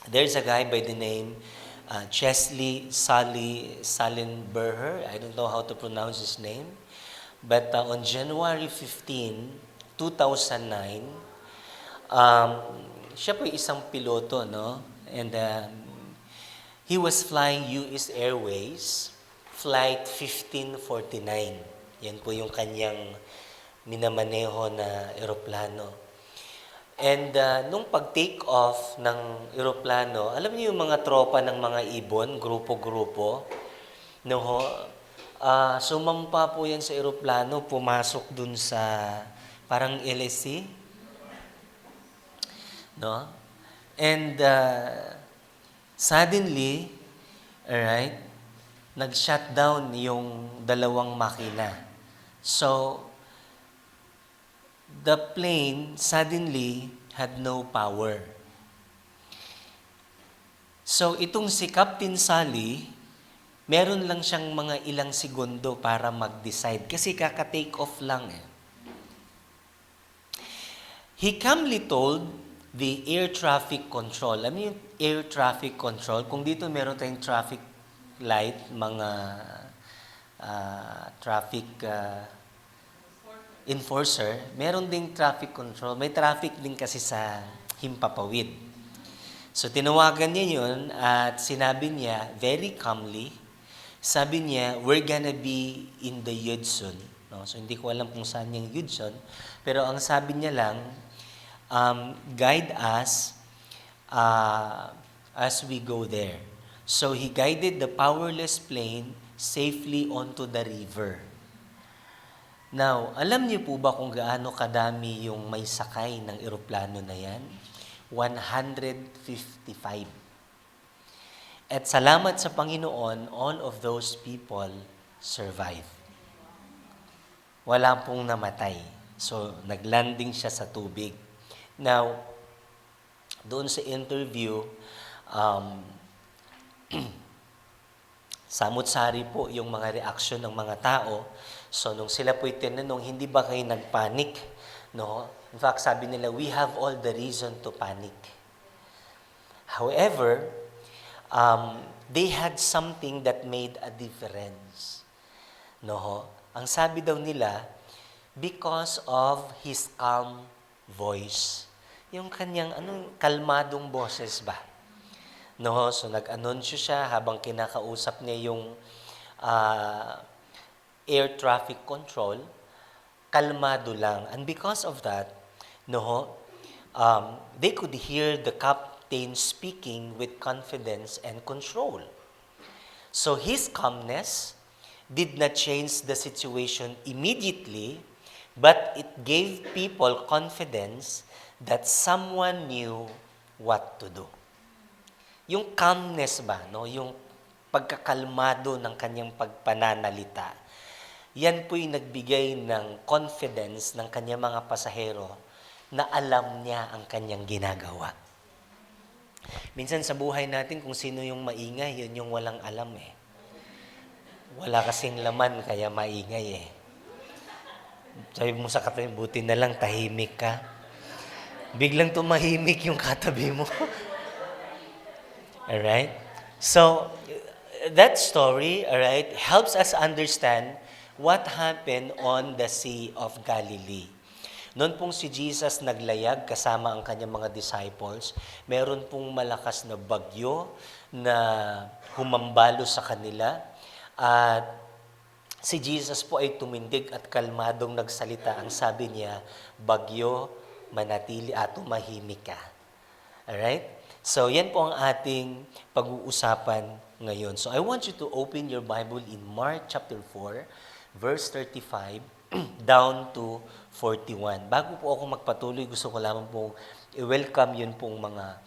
There's a guy by the name Chesley Sullenberger. I don't know how to pronounce his name. But on January 15, 2009, um, siya po isang piloto, no? And he was flying US Airways, Flight 1549. Yan po yung kanyang minamaneho na eroplano. And nung pag-take off ng eroplano, alam niyo yung mga tropa ng mga ibon, grupo-grupo, no ho, sumampa po yan sa eroplano, pumasok dun sa parang LSC, no? And suddenly, alright, nag-shutdown yung dalawang makina. So, the plane suddenly had no power. So, itong si Captain Sally, meron lang siyang mga ilang segundo para mag-decide kasi kaka-take off lang eh. He calmly told the air traffic control. Alam niyo yung air traffic control? Kung dito meron tayong traffic light, mga traffic enforcer, meron ding traffic control. May traffic din kasi sa Himpapawid. So tinawagan niya yun at sinabi niya very calmly, sabi niya, we're gonna be in the Yudson. No? So hindi ko alam kung saan yung Yudson, pero ang sabi niya lang, guide us as we go there. So he guided the powerless plane safely onto the river. Now, alam niyo po ba kung gaano kadami yung may sakay ng eroplano na yan? 155. At salamat sa Panginoon, all of those people survived. Wala pong namatay. So, naglanding siya sa tubig. Now, doon sa interview, samot-sari po yung mga reaksyon ng mga tao. So, nung sila po'y tinanong, hindi ba kayo nagpanic? No? In fact, sabi nila, we have all the reason to panic. However, they had something that made a difference. No? Ang sabi daw nila, because of his calm voice. Yung kanyang kalmadong boses ba? No, so nag-anunsyo siya habang kinakausap niya yung air traffic control, kalmado lang. And because of that, no, they could hear the captain speaking with confidence and control. So his calmness did not change the situation immediately, but it gave people confidence that someone knew what to do. Yung calmness ba, no? Yung pagkakalmado ng kanyang pagpananalita, yan po'y nagbigay ng confidence ng kanyang mga pasahero na alam niya ang kanyang ginagawa. Minsan sa buhay natin, kung sino yung maingay, yun yung walang alam eh. Wala kasing laman, kaya maingay eh. Sabi mo sa katabi, buti na lang tahimik ka. Biglang tumahimik yung katabi mo. Alright? So, that story, alright, helps us understand what happened on the Sea of Galilee. Noon pong si Jesus naglayag kasama ang kanyang mga disciples, meron pong malakas na bagyo na humambalo sa kanila at si Jesus po ay tumindig at kalmadong nagsalita. Ang sabi niya, bagyo, manatili at tumahimik ka. Alright? So, yan po ang ating pag-uusapan ngayon. So, I want you to open your Bible in Mark chapter 4, verse 35, down to 41. Bago po ako magpatuloy, gusto ko lamang po i-welcome yun pong mga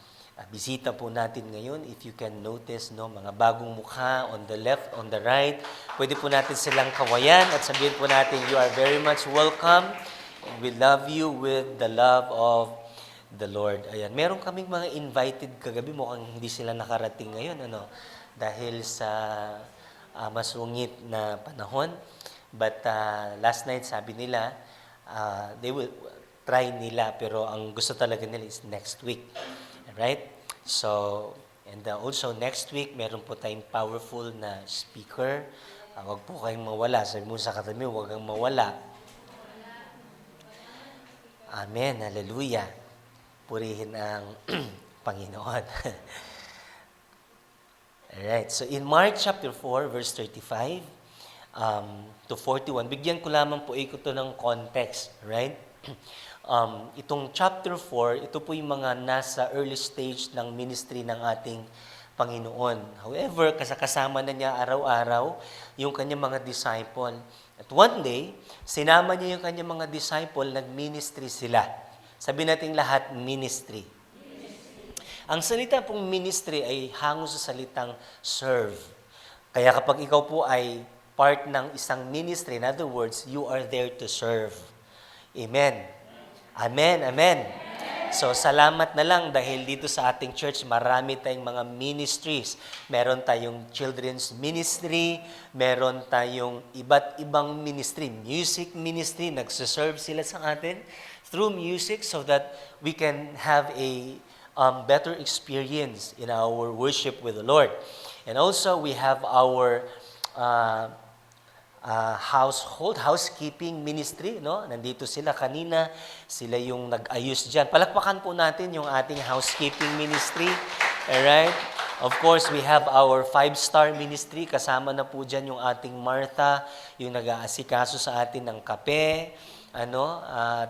bisita po natin ngayon. If you can notice, no, mga bagong mukha on the left, on the right, pwede po natin silang kawayan at sabihin po natin, you are very much welcome. We love you with the love of the Lord. Ayan. Meron kaming mga invited kagabi, mukhang hindi sila nakarating ngayon, dahil sa masungit na panahon. But last night, sabi nila, they will try nila, pero ang gusto talaga nila is next week. Right? So, and also next week, meron po tayong powerful na speaker. Huwag po kayong mawala. Sabi mo sa katabi, huwag kang mawala. Amen. Hallelujah. Purihin ang Panginoon. Alright. So, in Mark chapter 4, verse 35 to 41, bigyan ko lamang po ito ng context. Right? Itong chapter 4, ito po yung mga nasa early stage ng ministry ng ating Panginoon. However, kasama na niya araw-araw yung kanyang mga disciple. At one day, sinama niya yung kanyang mga disciple, nag-ministry sila. Sabi natin lahat, ministry. Ang salita pong ministry ay hango sa salitang serve. Kaya kapag ikaw po ay part ng isang ministry, in other words, you are there to serve. Amen. Amen, amen. So, salamat na lang dahil dito sa ating church, marami tayong mga ministries. Meron tayong children's ministry, meron tayong iba't ibang ministry, music ministry, nagsiserve sila sa atin through music so that we can have a better experience in our worship with the Lord. And also, we have our housekeeping ministry, no? Nandito sila kanina, sila yung nag-ayos dyan. Palakpakan po natin yung ating housekeeping ministry. Alright? Of course, we have our 5-star ministry. Kasama na po dyan yung ating Martha, yung nag-aasikaso sa atin ng kape,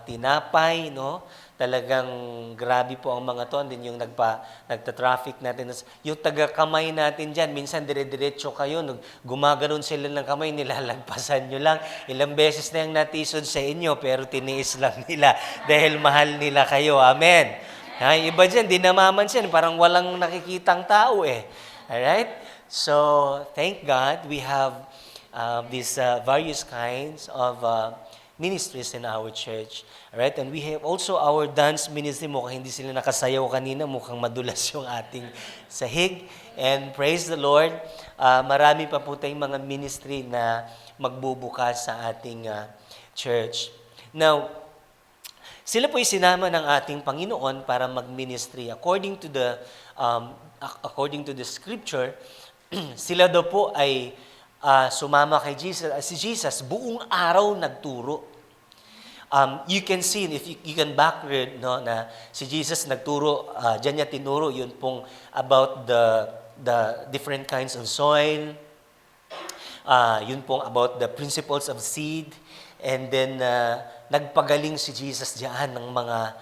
tinapay, no? Talagang grabe po ang mga to. Din yung nagta-traffic natin. Yung taga-kamay natin dyan, minsan dire-diretso kayo, gumaganon sila ng kamay, nilalagpasan nyo lang. Ilang beses na yung natisod sa inyo, pero tiniis lang nila dahil mahal nila kayo. Amen. Iba dyan, di namamansin, parang walang nakikitang tao eh. Alright? So, thank God, we have these various kinds of ministries in our church. Alright? And we have also our dance ministry. Mukhang hindi sila nakasayaw kanina. Mukhang madulas yung ating sahig. And praise the Lord, marami pa po tayong mga ministry na magbubukas sa ating church. Now, sila po sinama ng ating Panginoon para mag-ministry. According to the scripture, sila daw po ay sumama kay Jesus. Si Jesus, buong araw nagturo. You can see, if you can backread, no, na si Jesus nagturo, dyan niya tinuro, yun pong about the different kinds of soil, yun pong about the principles of seed, and then nagpagaling si Jesus diyan ng mga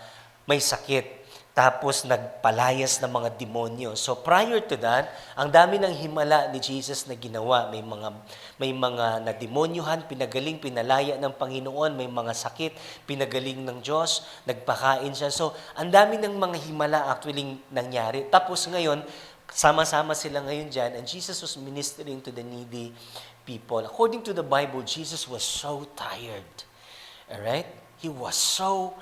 may sakit. Tapos nagpalayas ng mga demonyo. So prior to that, ang dami ng himala ni Jesus na ginawa. May mga nademonyohan, pinagaling, pinalaya ng Panginoon, may mga sakit, pinagaling ng Diyos, nagpakain siya. So ang dami ng mga himala actually nangyari. Tapos ngayon, sama-sama sila ngayon dyan, and Jesus was ministering to the needy people. According to the Bible, Jesus was so tired. Alright? He was so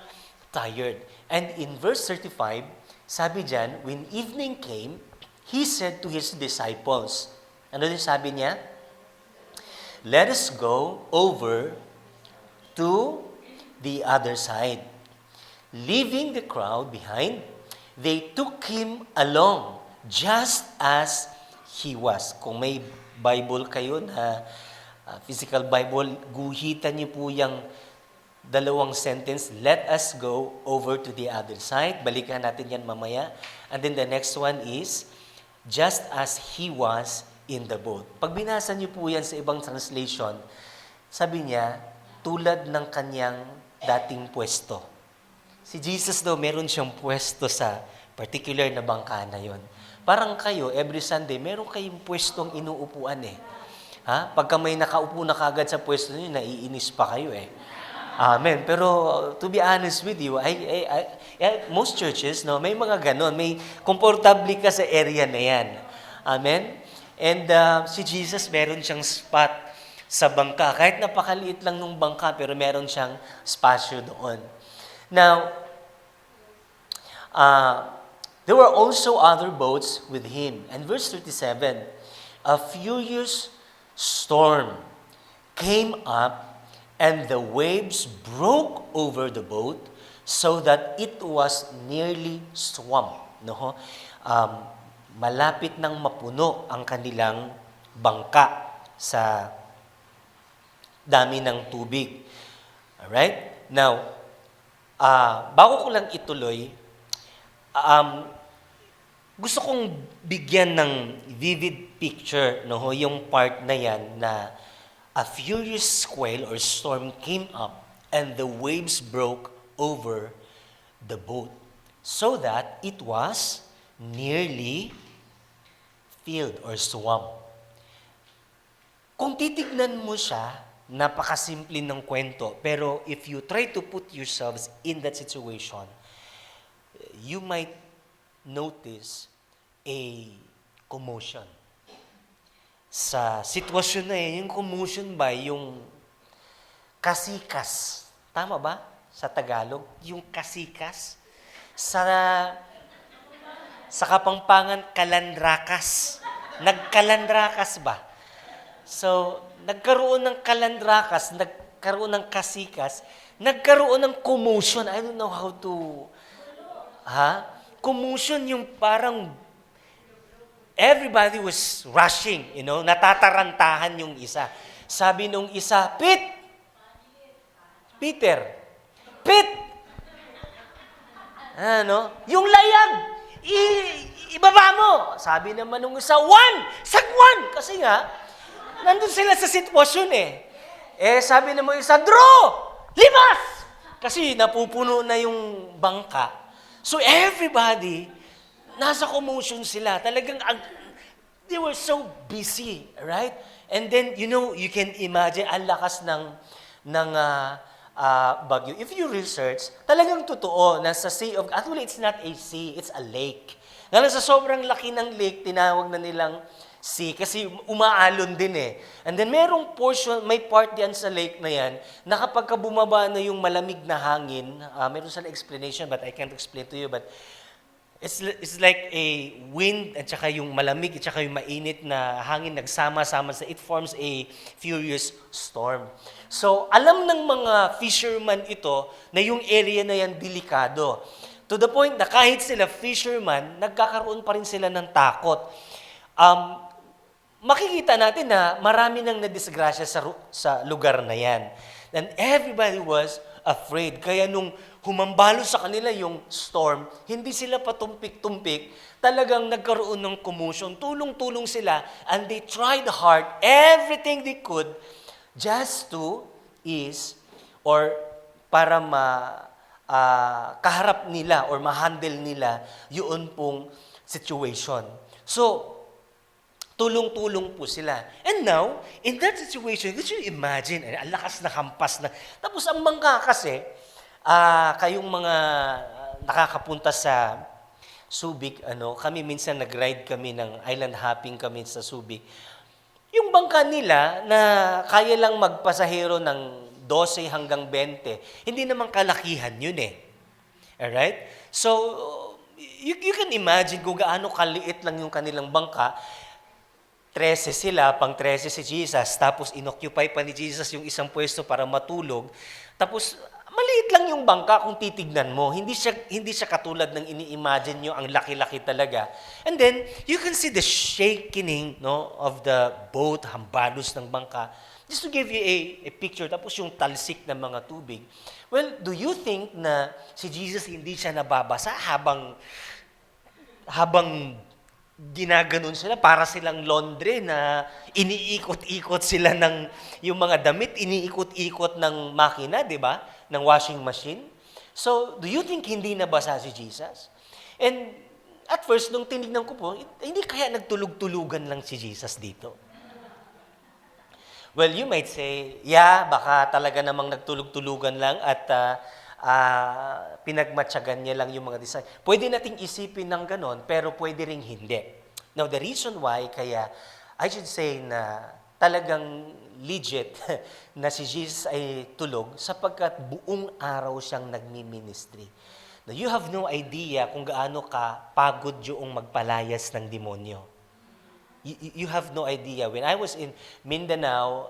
tired. And in verse 35, sabi dyan, when evening came, He said to His disciples, ano din sabi niya? Let us go over to the other side. Leaving the crowd behind, they took Him along, just as He was. Kung may Bible kayo na physical Bible, guhitan niyo po yung dalawang sentence, let us go over to the other side. Balikan natin yan mamaya. And then the next one is, just as He was in the boat. Pag binasa niyo po yan sa ibang translation, sabi niya, tulad ng kanyang dating pwesto. Si Jesus daw, meron siyang pwesto sa particular na bangka na yon. Parang kayo, every Sunday, meron kayong pwestong inuupuan eh. Pagka may nakaupo na kagad sa pwesto niyo, naiinis pa kayo eh. Amen. Pero to be honest with you, most churches, no, may mga ganon. May komportable ka sa area na yan. Amen. And si Jesus, meron siyang spot sa bangka. Kahit napakaliit lang ng bangka, pero meron siyang spasyo doon. Now, there were also other boats with Him. And verse 37, a furious storm came up, and the waves broke over the boat so that it was nearly swamped. No? um, malapit nang mapuno ang kanilang bangka sa dami ng tubig. Alright? Now, bago ko lang ituloy, gusto kong bigyan ng vivid picture, no, yung part na yan na a furious squall or storm came up and the waves broke over the boat so that it was nearly filled or swamped. Kung titignan mo siya, napakasimple ng kwento, pero if you try to put yourselves in that situation, you might notice a commotion. Sa sitwasyon na yun, yung commotion ba, yung kasikas. Tama ba? Sa Tagalog, yung kasikas. Sa Kapampangan, kalandrakas. Nagkalandrakas ba? So, nagkaroon ng kalandrakas, nagkaroon ng kasikas, nagkaroon ng commotion. I don't know how to... Commotion yung parang everybody was rushing, natatarantahan yung isa. Sabi nung isa, Peter, Pit! Yung layag, ibaba mo. Sabi naman nung isa, sagwan! Kasi nga, nandun sila sa sitwasyon sabi naman isa, draw! Libas! Kasi napupuno na yung bangka. So everybody, nasa commotion sila. Talagang, they were so busy, right? And then, you can imagine, ang lakas ng bagyo. If you research, talagang totoo na sa actually, it's not a sea, it's a lake. Ngayon, sa sobrang laki ng lake, tinawag na nilang sea kasi umaalon din And then merong portion, may part diyan sa lake na yan, na kapag bumaba na yung malamig na hangin, meron sa explanation but I can't explain to you, but it's like a wind at saka yung malamig at saka yung mainit na hangin nagsama-sama it forms a furious storm. So, alam ng mga fisherman ito na yung area na yan delikado. To the point na kahit sila fisherman, nagkakaroon pa rin sila ng takot. Makikita natin na marami nang nadisgrasya sa lugar na yan. And everybody was afraid. Kaya nung humambalo sa kanila yung storm, hindi sila patumpik-tumpik, talagang nagkaroon ng commotion. Tulong-tulong sila and they tried hard, everything they could, just to para kaharap nila or ma-handle nila yun pong situation. So, tulong-tulong po sila. And now, in that situation, could you imagine, ang lakas na hampas na. Tapos ang bangka kasi, kayong mga nakakapunta sa Subic, kami minsan nag-ride kami ng island hopping kami sa Subic. Yung bangka nila na kaya lang magpasahero ng 12 hanggang 20, hindi naman kalakihan yun Alright? So, you can imagine kung gaano kaliit lang yung kanilang bangka. 13 sila, pang 13 si Jesus, tapos inoccupy pa ni Jesus yung isang pwesto para matulog. Tapos, maliit lang yung bangka kung titignan mo. Hindi siya katulad ng ini-imagine nyo, ang laki-laki talaga. And then, you can see the shaking of the boat, hambalos ng bangka. Just to give you a picture, tapos yung talsik ng mga tubig. Well, do you think na si Jesus hindi siya nababasa habang ginaganon sila para silang laundry na iniikot-ikot sila ng yung mga damit, iniikot-ikot ng makina, di ba? Ng washing machine. So, do you think hindi nabasa si Jesus? And at first, nung tinignan ko po, hindi kaya nagtulog-tulugan lang si Jesus dito? Well, you might say, baka talaga namang nagtulog-tulugan lang at pinagmatyagan niya lang yung mga design. Pwede nating isipin ng ganon, pero pwede ring hindi. Now, the reason why, kaya I should say na talagang legit na si Jesus ay tulog sapagkat buong araw siyang nagmi-ministry. Now, you have no idea kung gaano ka pagod yung magpalayas ng demonyo. You have no idea. When I was in Mindanao,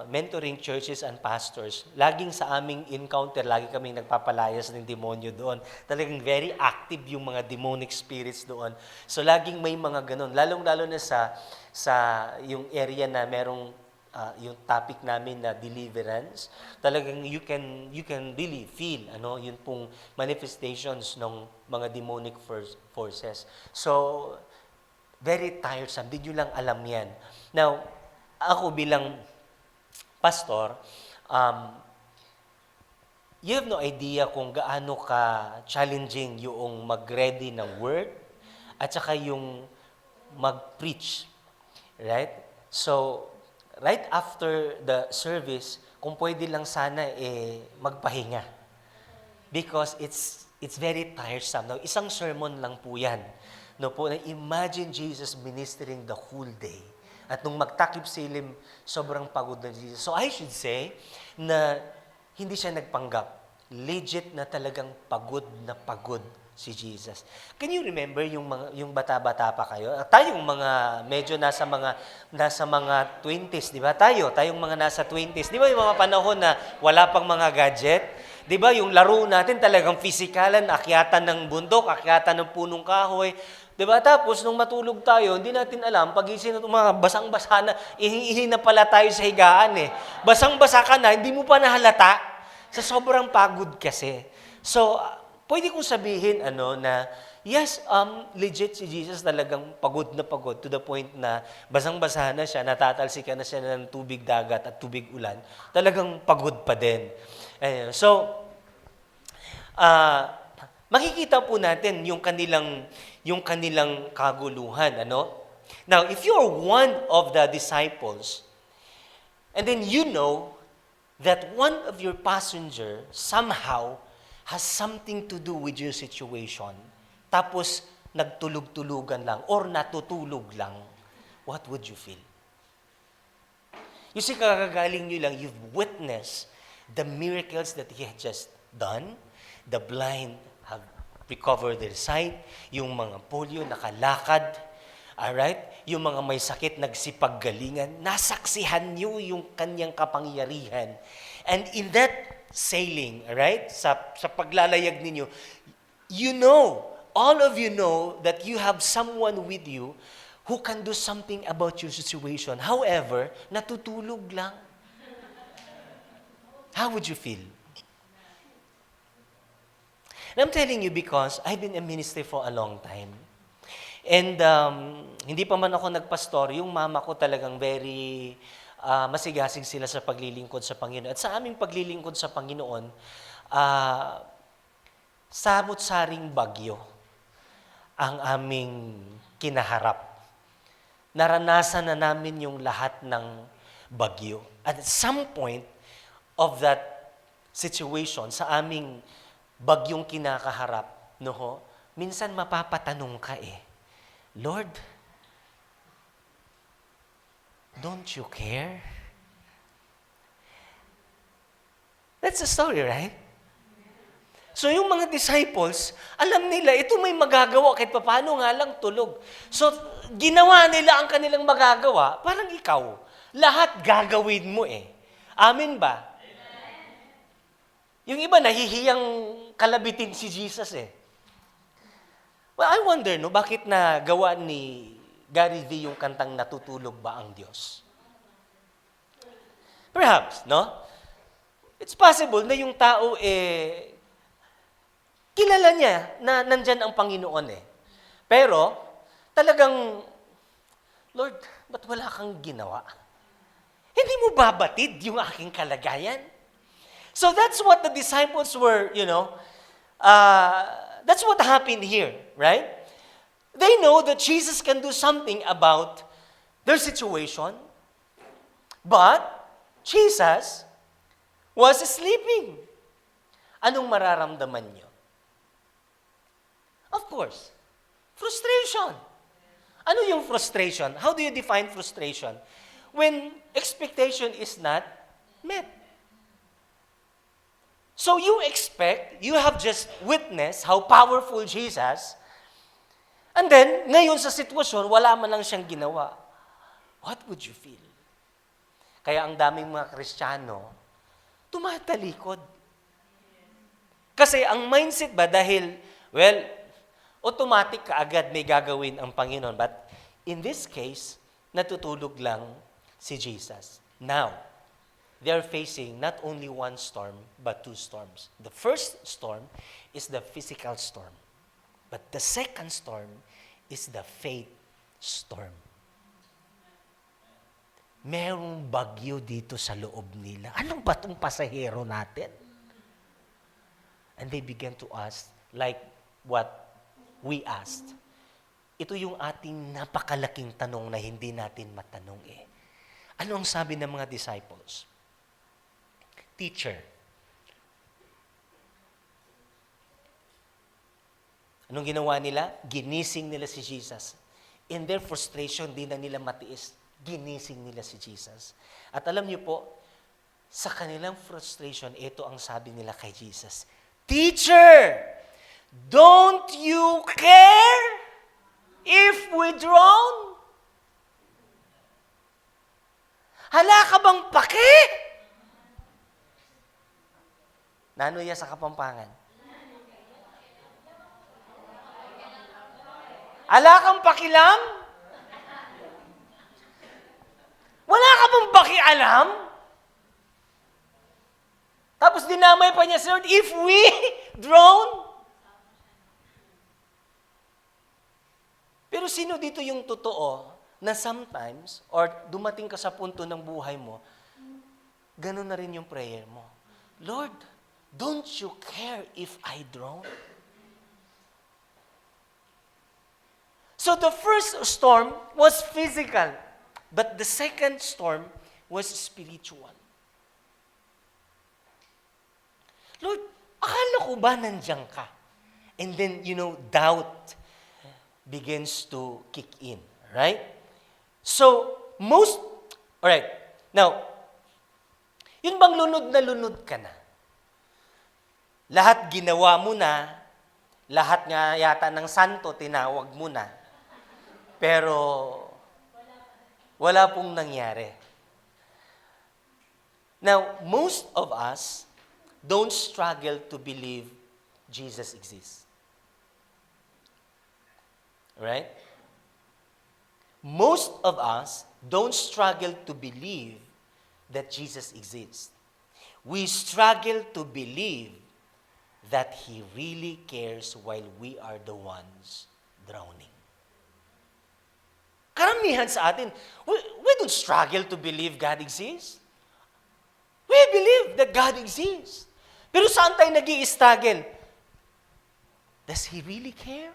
mentoring churches and pastors, laging sa aming encounter, lagi kaming nagpapalayas ng demonyo doon. Talagang very active yung mga demonic spirits doon. So laging may mga ganun. Lalong-lalo na sa yung area na merong yung topic namin na deliverance, talagang you can really feel yun pong manifestations ng mga demonic forces. So very tiresome. Did you lang alam yan? Now, ako bilang pastor, you have no idea kung gaano ka challenging yung mag-ready ng word at saka yung mag-preach. Right? So, right after the service, kung pwede lang sana magpahinga. Because it's very tiresome. Now, isang sermon lang po yan. No po, imagine Jesus ministering the whole day. At nung magtakip silim, sobrang pagod na Jesus. So I should say na hindi siya nagpanggap. Legit na talagang pagod na pagod si Jesus. Can you remember yung bata-bata pa kayo? Tayong mga medyo nasa mga 20s, di ba? Tayong mga nasa 20s. Di ba yung mga panahon na wala pang mga gadget? Di ba yung laro natin talagang pisikalan, akyatan ng bundok, akyatan ng punong kahoy. Di ba? Tapos nung matulog tayo, hindi natin alam, pagising na mga basang-basa na, ihi na pala tayo sa higaan eh. Basang-basa ka na, hindi mo pa nahalata. Sa sobrang pagod kasi. So, pwede kong sabihin na yes, legit si Jesus talagang pagod na pagod to the point na basang-basa na siya, natatalsikan na siya ng tubig dagat at tubig ulan. Talagang pagod pa din. So, makikita po natin yung kanilang kaguluhan. Now, if you're one of the disciples, and then you know that one of your passenger somehow has something to do with your situation, tapos nagtulog-tulugan lang or natutulog lang, what would you feel? You see, kakagaling nyo lang, you've witnessed the miracles that He had just done. The blind have recovered their sight. Yung mga polio nakalakad. Alright? Yung mga may sakit nagsipaggalingan. Nasaksihan nyo yung kanyang kapangyarihan. And in that sailing, alright, sa paglalayag ninyo, all of you know that you have someone with you who can do something about your situation. However, natutulog lang. How would you feel? And I'm telling you because I've been in ministry for a long time. And hindi pa man ako nagpastor, yung mama ko talagang very masigasig sila sa paglilingkod sa Panginoon. At sa aming paglilingkod sa Panginoon, samot-saring bagyo ang aming kinaharap. Naranasan na namin yung lahat ng bagyo. At some point of that situation, sa aming bagyong kinakaharap, minsan mapapatanong ka Lord, don't you care? That's the story, right? So yung mga disciples, alam nila, ito may magagawa kahit paano nga lang tulog. So ginawa nila ang kanilang magagawa, parang ikaw, lahat gagawin mo Amen ba? Yung iba nahihiyang kalabitin si Jesus Well, I wonder, bakit na gawa ni Gary V yung kantang Natutulog ba ang Diyos? Perhaps, It's possible na yung tao kilala niya na nandyan ang Panginoon Pero, talagang, Lord, ba't wala kang ginawa? Hindi mo babatid yung aking kalagayan? So that's what the disciples were, that's what happened here, right? They know that Jesus can do something about their situation, but Jesus was sleeping. Anong mararamdaman niyo? Of course, frustration. Ano yung frustration? How do you define frustration? When expectation is not met. So you have just witnessed how powerful Jesus, and then, ngayon sa sitwasyon, wala man lang siyang ginawa. What would you feel? Kaya ang daming mga Kristiyano, tumatalikod. Kasi ang mindset ba dahil, well, automatic kaagad may gagawin ang Panginoon. But in this case, natutulog lang si Jesus. Now, they are facing not only one storm, but two storms. The first storm is the physical storm. But the second storm is the faith storm. Merong bagyo dito sa loob nila. Anong ba itong pasahero natin? And they began to ask, like what we asked. Ito yung ating napakalaking tanong na hindi natin matanong eh. Ano ang sabi ng mga disciples? Teacher, anong ginawa nila? Ginising nila si Jesus. In their frustration, di na nila matiis. Ginising nila si Jesus. At alam niyo po, sa kanilang frustration, ito ang sabi nila kay Jesus. Teacher, don't you care if we drown? Hala ka bang paki? Nano yan sa Kapampangan? Hala kang pakilam? Wala ka bang pakialam? Tapos dinamay pa niya, Lord, if we drown? Pero sino dito yung totoo na sometimes, or dumating ka sa punto ng buhay mo, ganun na rin yung prayer mo. Lord, don't you care if I drown? So the first storm was physical, but the second storm was spiritual. Lord, akala ko ba nandiyan ka? And then, doubt begins to kick in, right? So, alright, now, yun bang lunod na lunod ka na? Lahat ginawa mo na, lahat nga yata ng santo tinawag mo na, pero wala pong nangyari. Now, most of us don't struggle to believe Jesus exists. Right? Most of us don't struggle to believe that Jesus exists. We struggle to believe that He really cares while we are the ones drowning. Karamihan sa atin, we don't struggle to believe God exists. We believe that God exists. Pero saan tayo nag-i-struggle? Does He really care?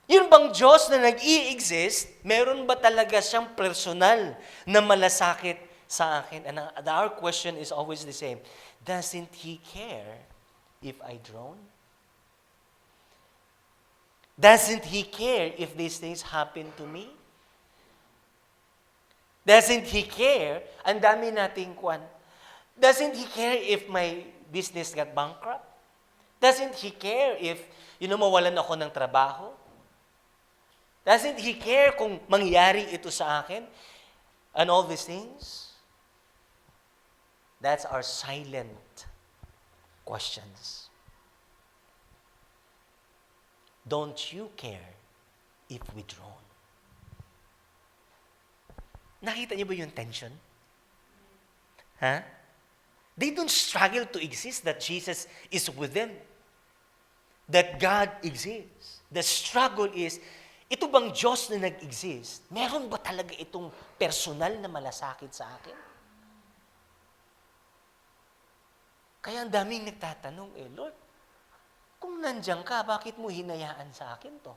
Yun bang Diyos na nag-i-exist, meron ba talaga siyang personal na malasakit sa akin? And our question is always the same. Doesn't He care if I drown? Doesn't He care if these things happen to me? Doesn't He care? Ang dami nating kwan. Doesn't He care if my business got bankrupt? Doesn't He care if, mawalan ako ng trabaho? Doesn't He care kung mangyari ito sa akin? And all these things? That's our silent questions. Don't you care if we drown? Nakita niyo ba yung tension? They don't struggle to exist that Jesus is with them. That God exists. The struggle is, ito bang Diyos na nag-exist, meron ba talaga itong personal na malasakit sa akin? Kaya ang daming nagtatanong, Lord, kung nandiyan ka, bakit mo hinayaan sa akin to?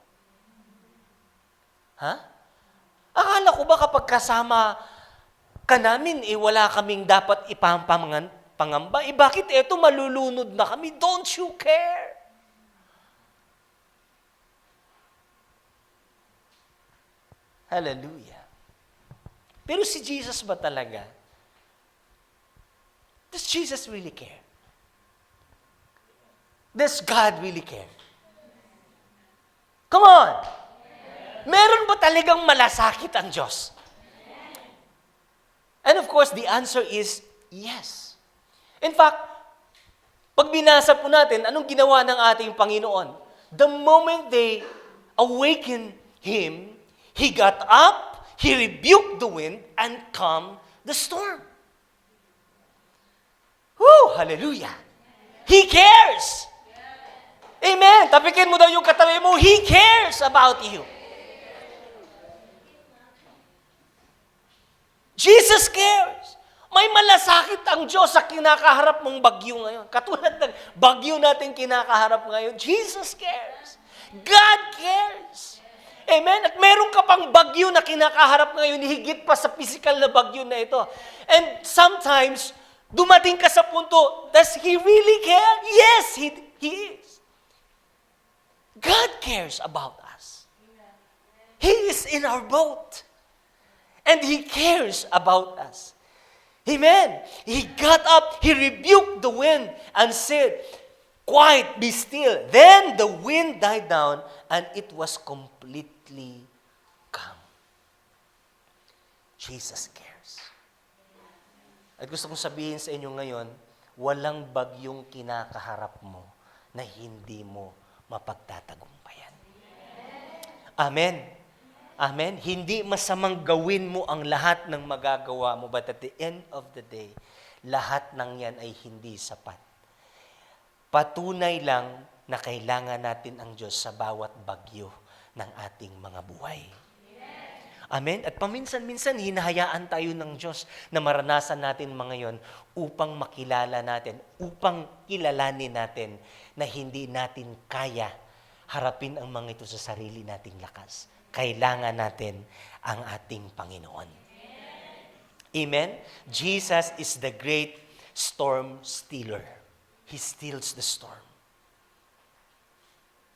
Akala ko ba kapag kasama ka namin, wala kaming dapat ipapangamba? Bakit ito malulunod na kami? Don't you care? Hallelujah. Pero si Jesus ba talaga? Does Jesus really care? Does God really care? Come on! Meron ba talagang malasakit ang Diyos? And of course, the answer is yes. In fact, pag binasa po natin, anong ginawa ng ating Panginoon? The moment they awakened Him, He got up, He rebuked the wind, and calmed the storm. Woo! Hallelujah! He cares! Amen! Tapikin mo daw yung katabi mo, He cares about you. Jesus cares. May malasakit ang Diyos sa kinakaharap mong bagyo ngayon. Katulad ng bagyo natin kinakaharap ngayon, Jesus cares. God cares. Amen? At meron ka pang bagyo na kinakaharap ngayon, higit pa sa physical na bagyo na ito. And sometimes, dumating ka sa punto, does He really care? Yes, He is. God cares about us. He is in our boat. And He cares about us. Amen. He got up, He rebuked the wind and said, "Quiet, be still." Then the wind died down and it was completely calm. Jesus cares. At gusto kong sabihin sa inyo ngayon, walang bagyong kinakaharap mo na hindi mo mapagtatagumpayan. Amen. Amen? Hindi masamang gawin mo ang lahat ng magagawa mo, but at the end of the day, lahat ng yan ay hindi sapat. Patunay lang na kailangan natin ang Diyos sa bawat bagyo ng ating mga buhay. Amen? At paminsan-minsan, hinahayaan tayo ng Diyos na maranasan natin mga yon upang makilala natin, upang kilalanin natin na hindi natin kaya harapin ang mga ito sa sarili nating lakas. Kailangan natin ang ating Panginoon. Amen? Jesus is the great storm stiller. He stills the storm.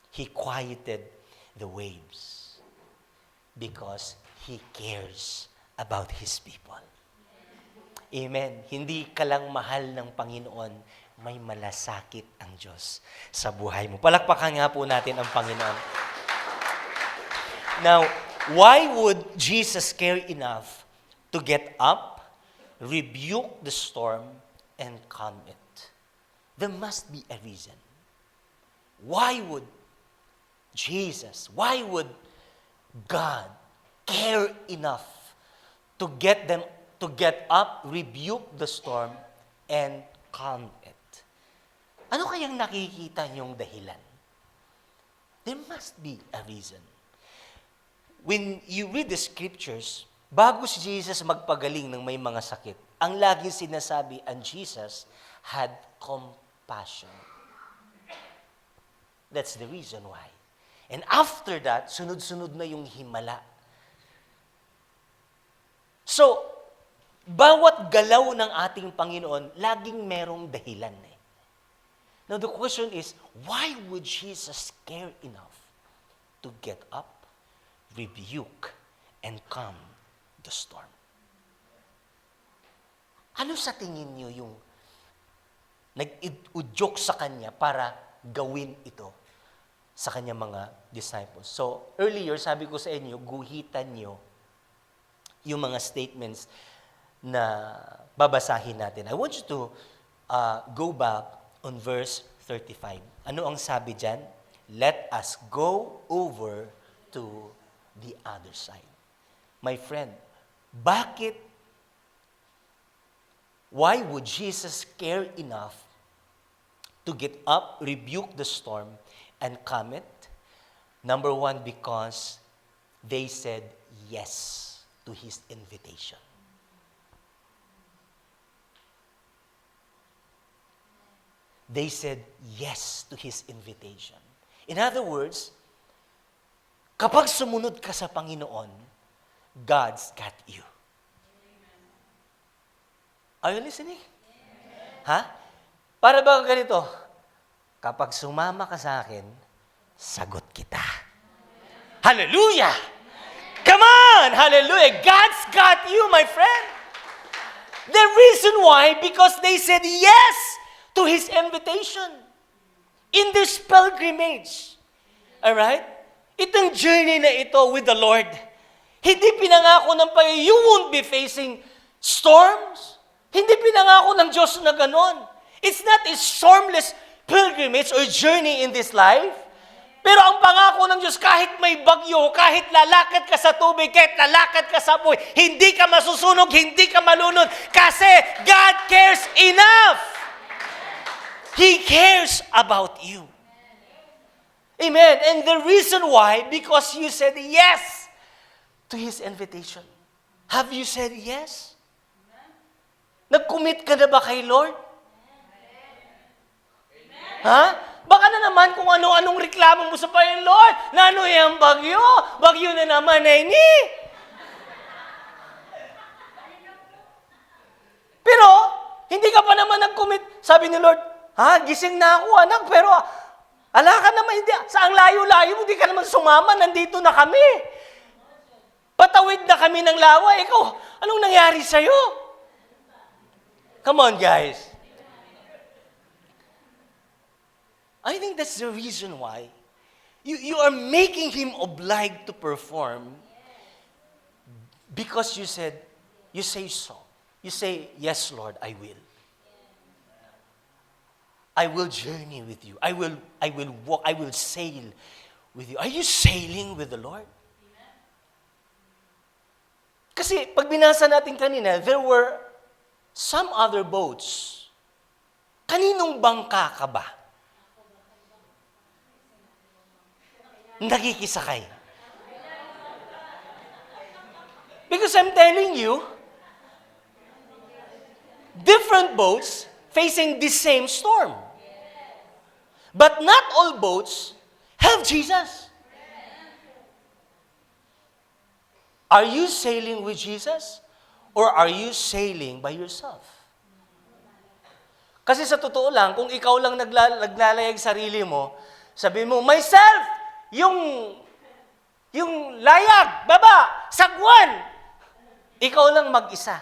He quieted the waves because He cares about His people. Amen. Hindi ka lang mahal ng Panginoon, may malasakit ang Diyos sa buhay mo. Palakpakan nga po natin ang Panginoon. Now, why would Jesus care enough to get up, rebuke the storm, and calm it? There must be a reason. Why would Jesus, why would God care enough to get up, rebuke the storm, and calm it? Ano kayang nakikita niyong dahilan? There must be a reason. When you read the scriptures, bago si Jesus magpagaling ng may mga sakit, ang lagi sinasabi, and Jesus had compassion. That's the reason why. And after that, sunod-sunod na yung himala. So, bawat galaw ng ating Panginoon, laging merong dahilan. Now the question is, why would Jesus care enough to get up, rebuke, and calm the storm? Ano sa tingin niyo yung nag-udyok sa Kanya para gawin ito sa Kanyang mga disciples? So, earlier, sabi ko sa inyo, guhitan niyo yung mga statements na babasahin natin. I want you to go back on verse 35. Ano ang sabi dyan? Let us go over to the other side. My friend, why would Jesus care enough to get up, rebuke the storm, and calm it? Number one, because they said yes to His invitation. They said yes to His invitation. In other words, kapag sumunod ka sa Panginoon, God's got you. Are you listening? Ha? Para ba ganito? Kapag sumama ka sa akin, sagot kita. Hallelujah! Come on! Hallelujah! God's got you, my friend. The reason why, because they said yes to His invitation in this pilgrimage. All right? Itong journey na ito with the Lord, hindi pinangako ng Panginoon, you won't be facing storms. Hindi pinangako ng Diyos na ganon. It's not a stormless pilgrimage or journey in this life. Pero ang pangako ng Diyos, kahit may bagyo, kahit lalakad ka sa tubig, kahit lalakad ka sa apoy, hindi ka masusunog, hindi ka malunod, kasi God cares enough. He cares about you. Amen. And the reason why, because you said yes to His invitation. Have you said yes? Nag-commit ka na ba kay Lord? Ha? Baka na naman kung ano-anong reklamo mo sa Panginoon, Lord, na ano yung bagyo? Bagyo na naman, ni. Pero, hindi ka pa naman nag-commit. Sabi ni Lord, gising na ako, anak, pero ala ka naman, hindi. Sa ang layo-layo, hindi ka naman sumama, nandito na kami. Patawid na kami ng lawa. Ikaw, anong nangyari sa'yo? Come on, guys. I think that's the reason why you are making Him obliged to perform because you say so. You say, yes, Lord, I will. I will journey with you. I will walk, I will sail with you. Are you sailing with the Lord? Kasi pag binasa natin kanina, there were some other boats. Kaninong bangka ka ba? Nakikisakay. Because I'm telling you, different boats facing the same storm. But not all boats have Jesus. Are you sailing with Jesus? Or are you sailing by yourself? Kasi sa totoo lang, kung ikaw lang naglalayag sarili mo, sabi mo, myself, yung layag, baba, sagwan, ikaw lang mag-isa.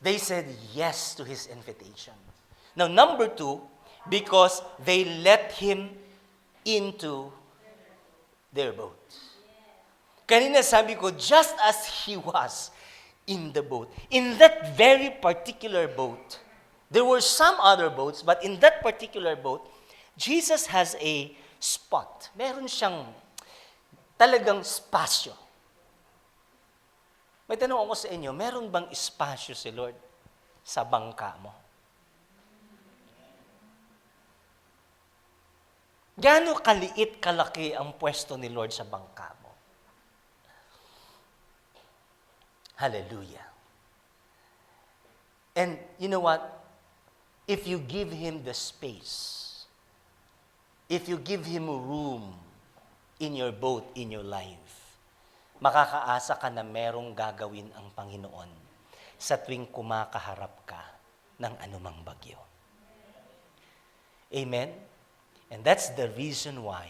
They said yes to His invitation. Now, number 2, because they let Him into their boat. Kanina sabi ko, just as He was in the boat, in that very particular boat, there were some other boats, but in that particular boat, Jesus has a spot. Meron siyang talagang spasyo. May tanong ako sa inyo, meron bang espasyo si Lord sa bangka mo? Gaano kaliit, kalaki ang pwesto ni Lord sa bangka mo? Hallelujah. And you know what? If you give Him the space, if you give Him room in your boat, in your life, makakaasa ka na merong gagawin ang Panginoon sa tuwing kumakaharap ka ng anumang bagyo. Amen? And that's the reason why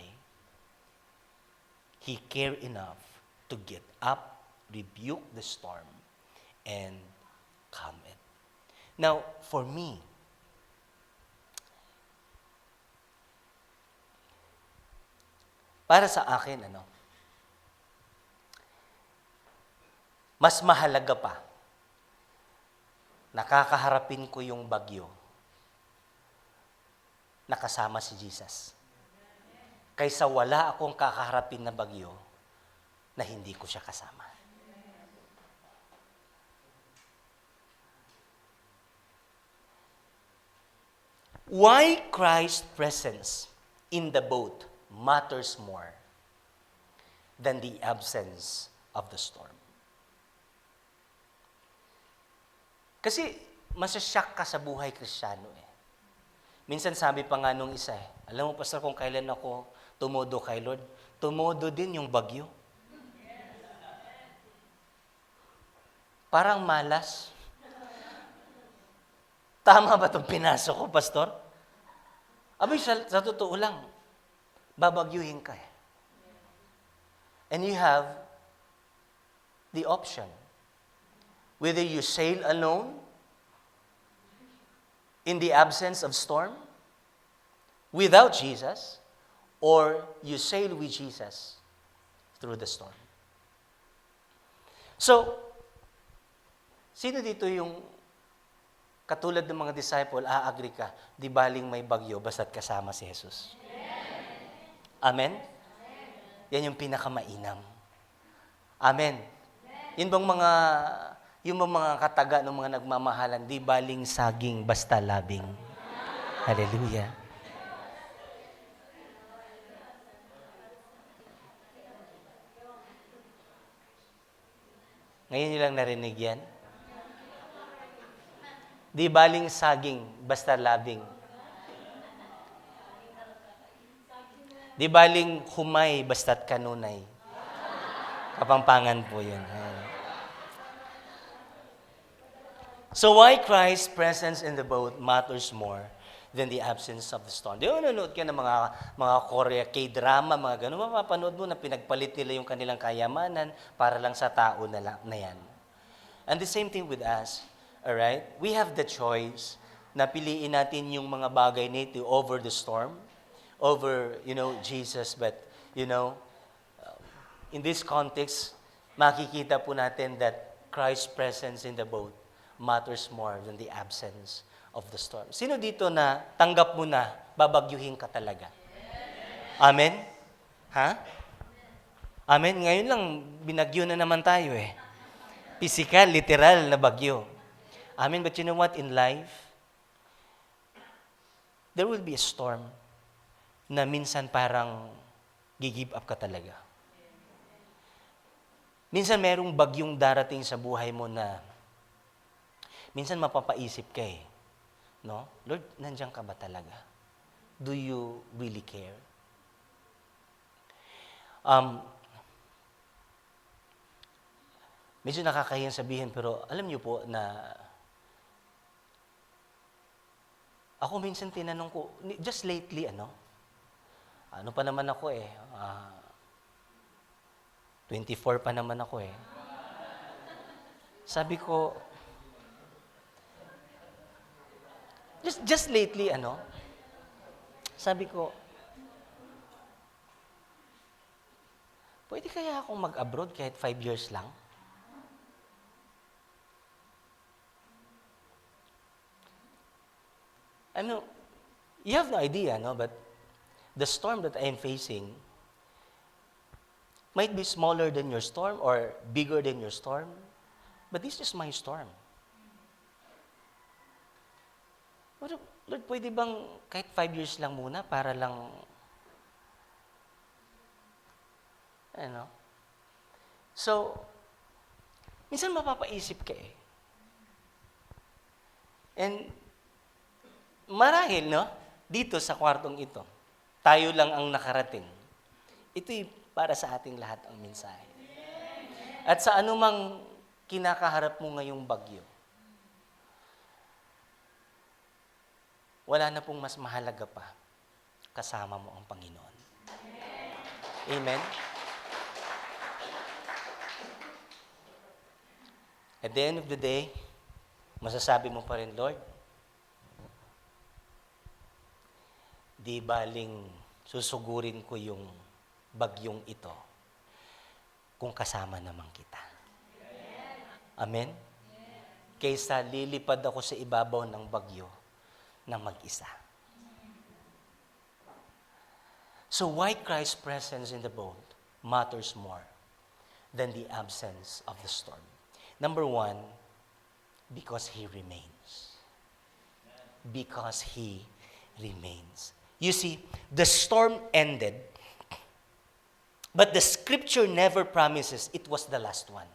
He cared enough to get up, rebuke the storm, and calm it. Now, for me, para sa akin, mas mahalaga pa, nakakaharapin ko yung bagyo, nakasama si Jesus. Kaysa wala akong kakaharapin na bagyo, na hindi ko siya kasama. Why Christ's presence in the boat matters more than the absence of the storm. Kasi masasyak ka sa buhay Kristiyano eh. Minsan sabi pa nga nung isa alam mo pastor kung kailan ako tumodo kay Lord, tumodo din yung bagyo. Parang malas. Tama ba itong pinasok ko, pastor? Abay, sa totoo lang, babagyuhin ka eh. And you have the option. Whether you sail alone in the absence of storm, without Jesus, or you sail with Jesus through the storm. So, sino dito yung katulad ng mga disciple, agree ka, di baling may bagyo, basta't kasama si Jesus? Amen? Yan yung pinakamainam. Amen. Yung bang mga kataga ng mga nagmamahalan, di baling saging, basta labing. Hallelujah. Ngayon nyo lang narinig yan? Di baling saging, basta labing. Di baling humay, basta't kanunay. Kapampangan po yun. So why Christ's presence in the boat matters more than the absence of the storm? Di ba nanonood ka ng mga Korea, K-drama, mga gano'n, mapapanood mo na pinagpalit nila yung kanilang kayamanan para lang sa tao na yan. And the same thing with us. Alright? We have the choice na piliin natin yung mga bagay na ito over the storm, over, Jesus. But, in this context, makikita po natin that Christ's presence in the boat matters more than the absence of the storm. Sino dito na tanggap mo na babagyuhin ka talaga? Amen? Ha? Amen? Ngayon lang, binagyo na naman tayo eh. Physical, literal na bagyo. Amen? But you know what? In life, there will be a storm na minsan parang give up ka talaga. Minsan merong bagyong darating sa buhay mo na minsan mapapaisip ka eh. No? Lord, nandiyan ka ba talaga? Do you really care? Medyo nakakahiyang sabihin, pero alam niyo po na ako minsan tinanong ko, just lately, ano pa naman ako eh, 24 pa naman ako eh. Sabi ko, just lately, sabi ko, pwede kaya akong mag-abroad kahit 5 years lang? You have no idea, but the storm that I am facing might be smaller than your storm or bigger than your storm, but this is my storm. Lord, pwede bang kahit 5 years lang muna para lang, So, minsan mapapaisip ka eh. And, marahil, dito sa kwartong ito, tayo lang ang nakarating. Ito'y para sa ating lahat ang mensahe. At sa anumang kinakaharap mo ngayong bagyo, wala na pong mas mahalaga pa, kasama mo ang Panginoon. Amen? At the end of the day, masasabi mo pa rin, Lord, di baling susugurin ko yung bagyong ito kung kasama naman kita. Amen? Kaysa lilipad ako sa ibabaw ng bagyo na mag-isa. So why Christ's presence in the boat matters more than the absence of the storm? Number 1, because He remains. Because He remains. You see, the storm ended, but the scripture never promises it was the last one.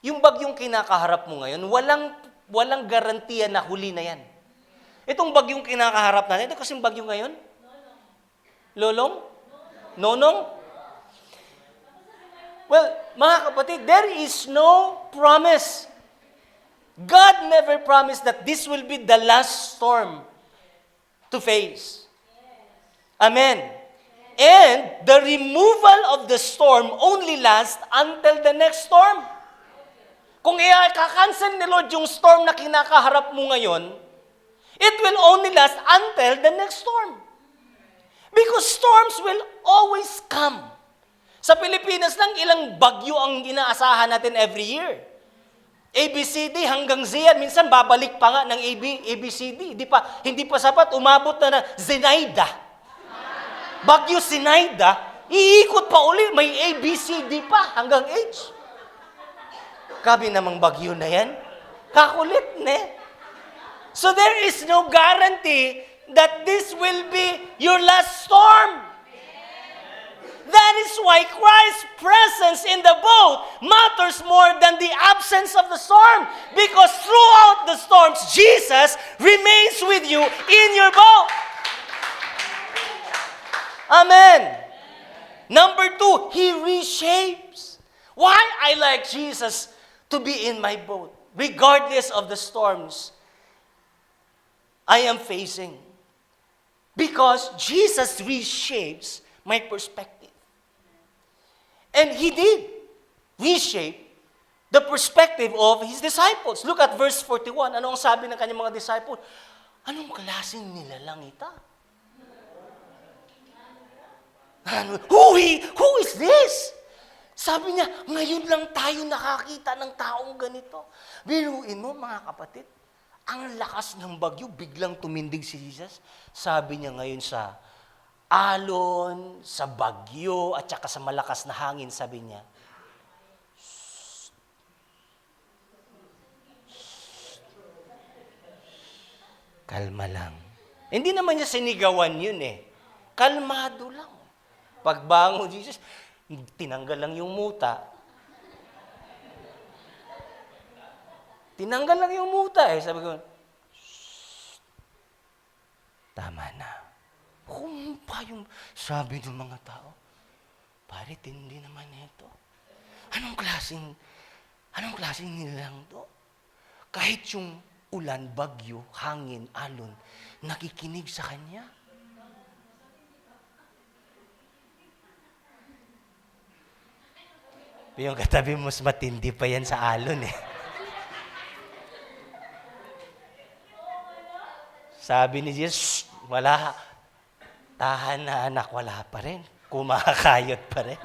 Yung bagyong kinakaharap mo ngayon, walang garantiya na huli na yan. Itong bagyong kinakaharap natin, ito kasing bagyo ngayon? Lolong? Nonong? Well, mga kapatid, there is no promise. God never promised that this will be the last storm to face. Amen. And the removal of the storm only lasts until the next storm. Kung i-cancel ni Lord yung storm na kinakaharap mo ngayon, it will only last until the next storm. Because storms will always come. Sa Pilipinas lang, ilang bagyo ang inaasahan natin every year. ABCD hanggang Z yan. Minsan babalik pa nga ng ABCD. Hindi pa sapat, umabot na Zenaida. Bagyo Zenaida, iikot pa uli, may ABCD pa hanggang H. Kabi namang bagyo na yan. Kakulit, ne? So there is no guarantee that this will be your last storm. That is why Christ's presence in the boat matters more than the absence of the storm. Because throughout the storms, Jesus remains with you in your boat. Amen. Number 2, He reshapes. Why I like Jesus to be in my boat, regardless of the storms I am facing. Because Jesus reshapes my perspective. And He did reshape the perspective of His disciples. Look at verse 41. Ano ang sabi ng kanyang mga disciples? Anong klaseng nilalang ita? Who is this? Sabi niya, ngayon lang tayo nakakita ng taong ganito. Biruin mo, mga kapatid, ang lakas ng bagyo, biglang tumindig si Jesus. Sabi niya ngayon sa alon, sa bagyo, at saka sa malakas na hangin, sabi niya, kalma lang. Hindi naman niya sinigawan yun eh. Kalmado lang. Pagbangon Jesus, tinanggal lang yung muta. Tinanggal lang yung muta eh. Sabi ko, tama na. Humpa yung sabi ng mga tao. Pare, tindi naman ito. Anong klaseng nilang to? Kahit yung ulan, bagyo, hangin, alon, nakikinig sa kanya. Yung katabi mas matindi pa yan sa alon eh. Sabi ni Jesus, wala. Tahan na anak, wala pa rin. Kumakayot pa rin.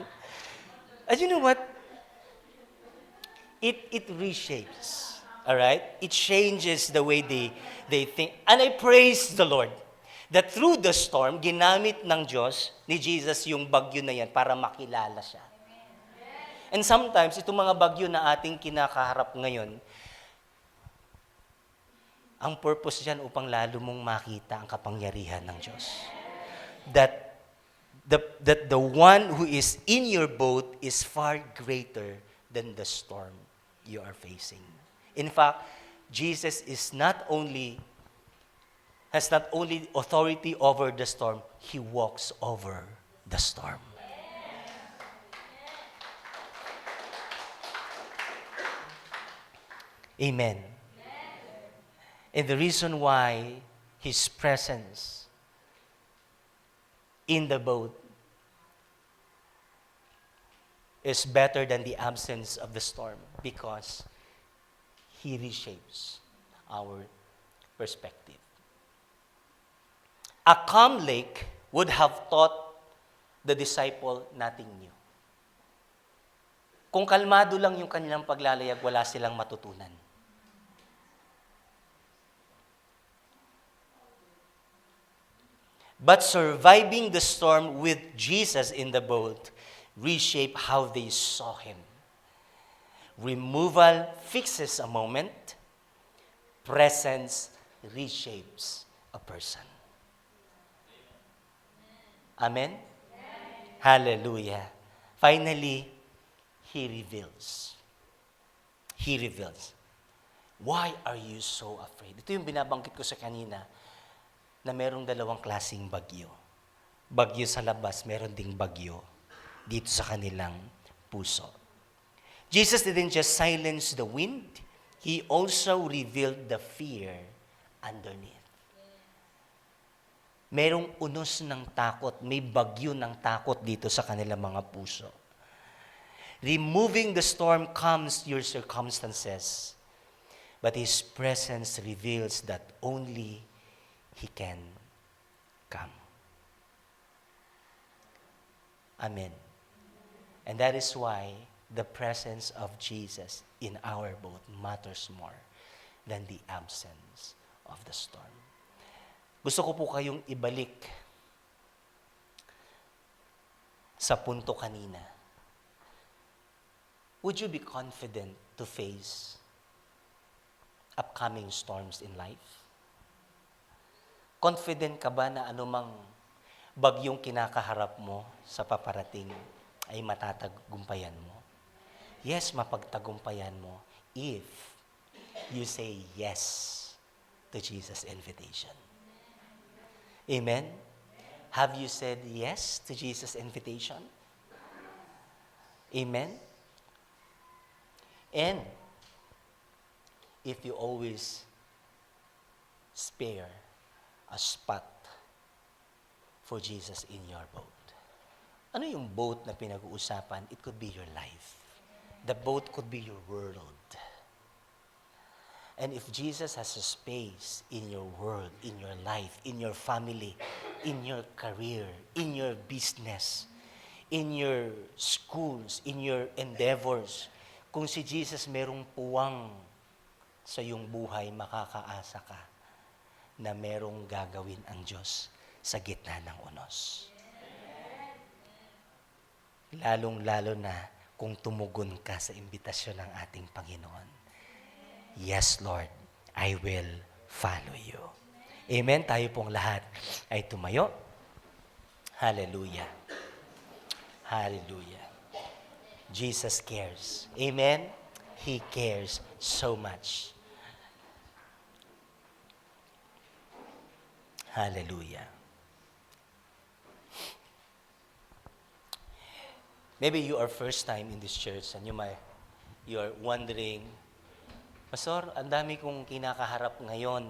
And you know what? It reshapes. Alright? It changes the way they think. And I praise the Lord that through the storm, ginamit ng Diyos, ni Jesus, yung bagyo na yan para makilala siya. And sometimes, itong mga bagyo na ating kinakaharap ngayon, ang purpose dyan upang lalo mong makita ang kapangyarihan ng Diyos. That the one who is in your boat is far greater than the storm you are facing. In fact, Jesus has not only authority over the storm, He walks over the storm. Amen. And the reason why His presence in the boat is better than the absence of the storm, because He reshapes our perspective. A calm lake would have taught the disciple nothing new. Kung kalmado lang yung kanilang paglalayag, wala silang matutunan. But surviving the storm with Jesus in the boat reshape how they saw Him. Removal fixes a moment. Presence reshapes a person. Amen? Hallelujah. Finally, He reveals. He reveals. Why are you so afraid? Ito yung binabanggit ko sa kanina, na merong dalawang klaseng bagyo. Bagyo sa labas, meron ding bagyo dito sa kanilang puso. Jesus didn't just silence the wind, He also revealed the fear underneath. Merong unos ng takot, may bagyo ng takot dito sa kanilang mga puso. Removing the storm calms your circumstances, but His presence reveals that only He can come. Amen. And that is why the presence of Jesus in our boat matters more than the absence of the storm. Gusto ko po kayong ibalik sa punto kanina. Would you be confident to face upcoming storms in life? Confident ka ba na anumang bagyong kinakaharap mo sa paparating ay matatagumpayan mo? Yes, mapagtagumpayan mo if you say yes to Jesus' invitation. Amen? Have you said yes to Jesus' invitation? Amen? And if you always spare a spot for Jesus in your boat. Ano yung boat na pinag-uusapan? It could be your life. The boat could be your world. And if Jesus has a space in your world, in your life, in your family, in your career, in your business, in your schools, in your endeavors, kung si Jesus merong puwang sa iyong buhay, makakaasa ka na merong gagawin ang Diyos sa gitna ng unos. Lalong-lalo na kung tumugon ka sa imbitasyon ng ating Panginoon. Yes, Lord, I will follow you. Amen? Tayo pong lahat ay tumayo. Hallelujah. Hallelujah. Jesus cares. Amen? He cares so much. Hallelujah. Maybe you are first time in this church and you are wondering, Pastor, ang dami kong kinakaharap ngayon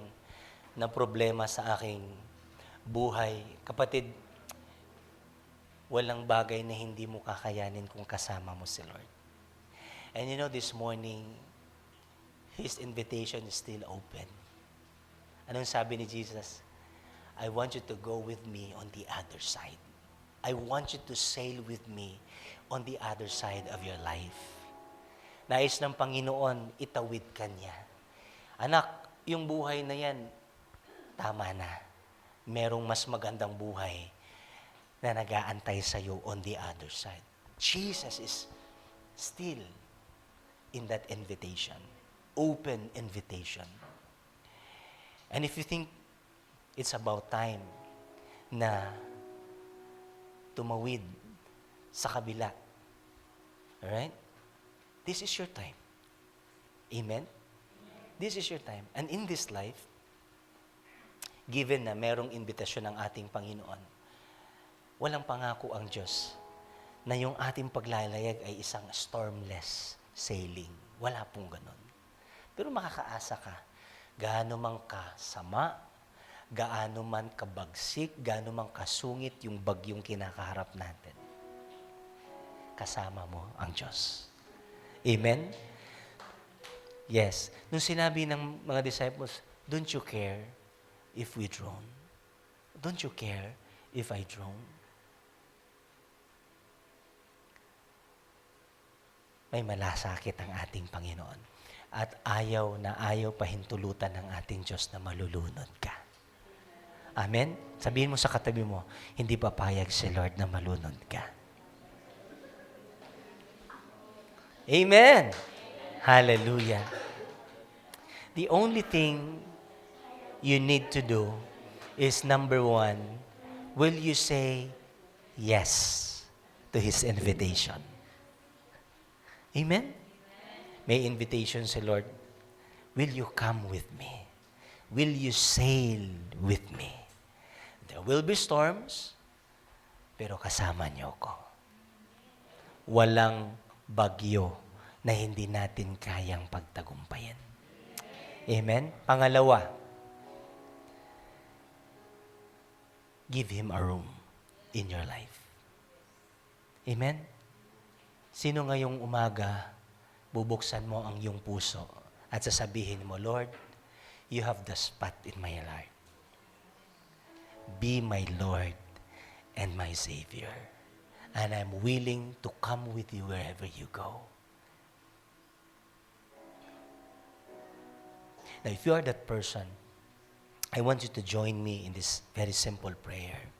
na problema sa aking buhay. Kapatid, walang bagay na hindi mo kakayanin kung kasama mo si Lord. And you know, this morning, His invitation is still open. Anong sabi ni Jesus? I want you to go with me on the other side. I want you to sail with me on the other side of your life. Nais ng Panginoon, itawid ka niya. Anak, yung buhay na yan, tama na. Merong mas magandang buhay na nag-aantay sa iyo on the other side. Jesus is still in that invitation. Open invitation. And if you think it's about time na tumawid sa kabila, alright? This is your time. Amen? This is your time. And in this life, given na merong invitasyon ng ating Panginoon, walang pangako ang Diyos na yung ating paglalayag ay isang stormless sailing. Wala pong ganun. Pero makakaasa ka, gaano man kasama, gaano man kabagsik, gaano man kasungit yung bagyong kinakaharap natin. Kasama mo ang Diyos. Amen? Yes. Nung sinabi ng mga disciples, don't you care if we drown? Don't you care if I drown? May malasakit ang ating Panginoon. At ayaw na ayaw pahintulutan ng ating Diyos na malulunod ka. Amen? Sabihin mo sa katabi mo, hindi papayag si Lord na malunod ka. Amen! Hallelujah. The only thing you need to do is, number one, will you say yes to His invitation? Amen? May invitation si Lord. Will you come with me? Will you sail with me? There will be storms, pero kasama niyo ko. Walang bagyo na hindi natin kayang pagtagumpayan. Amen? Pangalawa, give Him a room in your life. Amen? Sino ngayong umaga, bubuksan mo ang iyong puso at sasabihin mo, Lord, you have the spot in my life. Be my Lord and my Savior. And I'm willing to come with you wherever you go. Now, if you are that person, I want you to join me in this very simple prayer.